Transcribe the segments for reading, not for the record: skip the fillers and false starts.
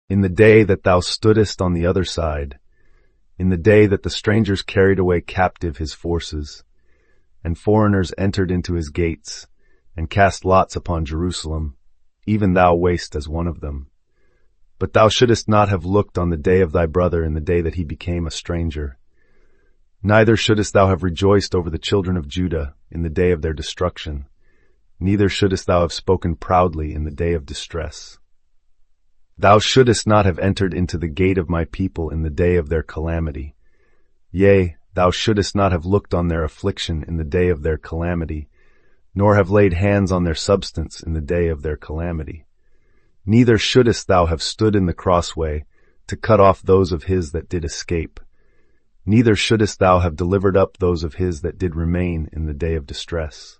In the day that thou stoodest on the other side, in the day that the strangers carried away captive his forces, and foreigners entered into his gates, and cast lots upon Jerusalem, even thou wast as one of them. But thou shouldest not have looked on the day of thy brother in the day that he became a stranger. Neither shouldest thou have rejoiced over the children of Judah in the day of their destruction, neither shouldest thou have spoken proudly in the day of distress. Thou shouldest not have entered into the gate of my people in the day of their calamity. Yea, thou shouldest not have looked on their affliction in the day of their calamity, nor have laid hands on their substance in the day of their calamity. Neither shouldest thou have stood in the crossway to cut off those of his that did escape. Neither shouldest thou have delivered up those of his that did remain in the day of distress.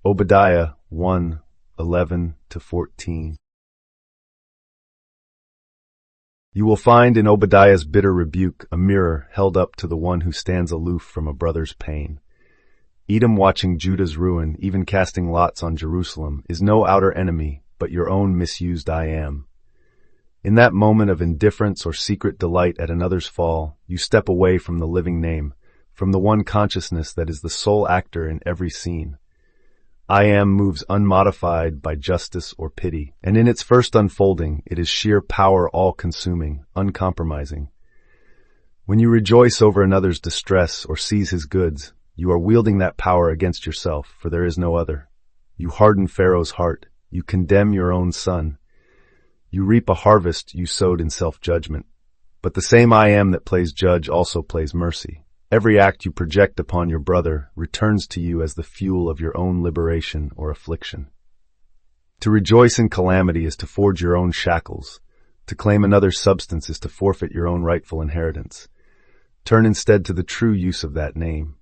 Obadiah 1:11-14. You will find in Obadiah's bitter rebuke a mirror held up to the one who stands aloof from a brother's pain. Edom, watching Judah's ruin, even casting lots on Jerusalem, is no outer enemy, but your own misused I am. In that moment of indifference or secret delight at another's fall, you step away from the living name, from the one consciousness that is the sole actor in every scene. I am moves unmodified by justice or pity, and in its first unfolding, it is sheer power all-consuming, uncompromising. When you rejoice over another's distress or seize his goods, you are wielding that power against yourself, for there is no other. You harden Pharaoh's heart. You condemn your own son. You reap a harvest you sowed in self-judgment. But the same I am that plays judge also plays mercy. Every act you project upon your brother returns to you as the fuel of your own liberation or affliction. To rejoice in calamity is to forge your own shackles. To claim another's substance is to forfeit your own rightful inheritance. Turn instead to the true use of that name.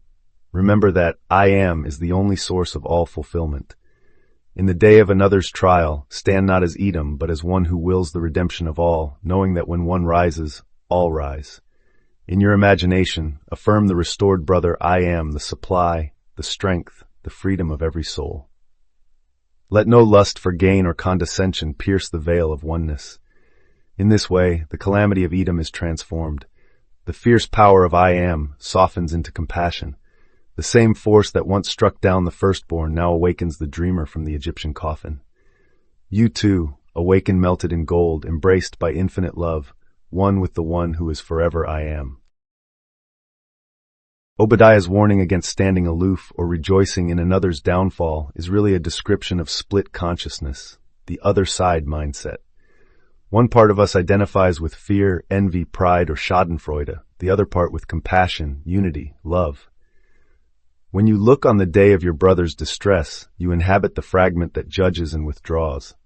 Remember that I am is the only source of all fulfillment. In the day of another's trial, stand not as Edom, but as one who wills the redemption of all, knowing that when one rises, all rise. In your imagination, affirm the restored brother I am, the supply, the strength, the freedom of every soul. Let no lust for gain or condescension pierce the veil of oneness. In this way, the calamity of Edom is transformed. The fierce power of I am softens into compassion. The same force that once struck down the firstborn now awakens the dreamer from the Egyptian coffin. You too, awaken melted in gold, embraced by infinite love, one with the one who is forever I am. Obadiah's warning against standing aloof or rejoicing in another's downfall is really a description of split consciousness, the other side mindset. One part of us identifies with fear, envy, pride, or schadenfreude, the other part with compassion, unity, love. When you look on the day of your brother's distress, you inhabit the fragment that judges and withdraws.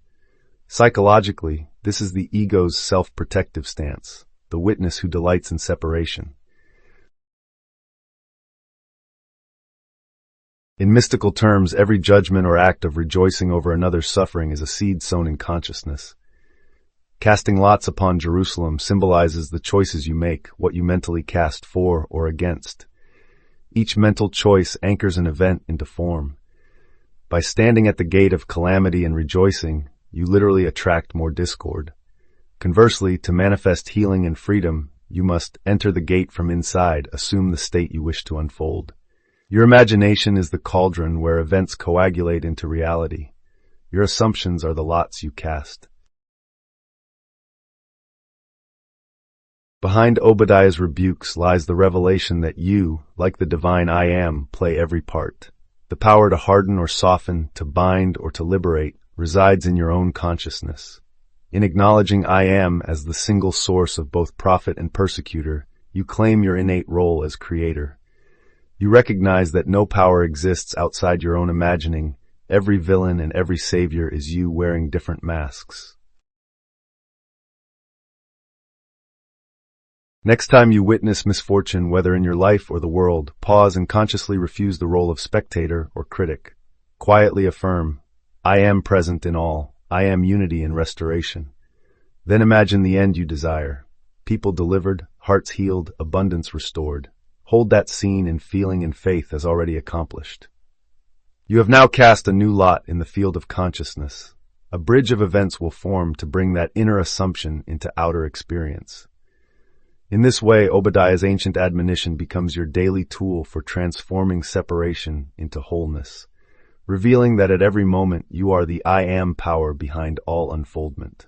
Psychologically, this is the ego's self-protective stance, the witness who delights in separation. In mystical terms, every judgment or act of rejoicing over another's suffering is a seed sown in consciousness. Casting lots upon Jerusalem symbolizes the choices you make, what you mentally cast for or against. Each mental choice anchors an event into form. By standing at the gate of calamity and rejoicing, you literally attract more discord. Conversely, to manifest healing and freedom, you must enter the gate from inside, assume the state you wish to unfold. Your imagination is the cauldron where events coagulate into reality. Your assumptions are the lots you cast. Behind Obadiah's rebukes lies the revelation that you, like the divine I am, play every part. The power to harden or soften, to bind or to liberate, resides in your own consciousness. In acknowledging I am as the single source of both prophet and persecutor, you claim your innate role as creator. You recognize that no power exists outside your own imagining. Every villain and every savior is you wearing different masks. Next time you witness misfortune, whether in your life or the world, pause and consciously refuse the role of spectator or critic. Quietly affirm, I am present in all. I am unity and restoration. Then imagine the end you desire. People delivered, hearts healed, abundance restored. Hold that scene in feeling and faith as already accomplished. You have now cast a new lot in the field of consciousness. A bridge of events will form to bring that inner assumption into outer experience. In this way, Obadiah's ancient admonition becomes your daily tool for transforming separation into wholeness, revealing that at every moment you are the I am power behind all unfoldment.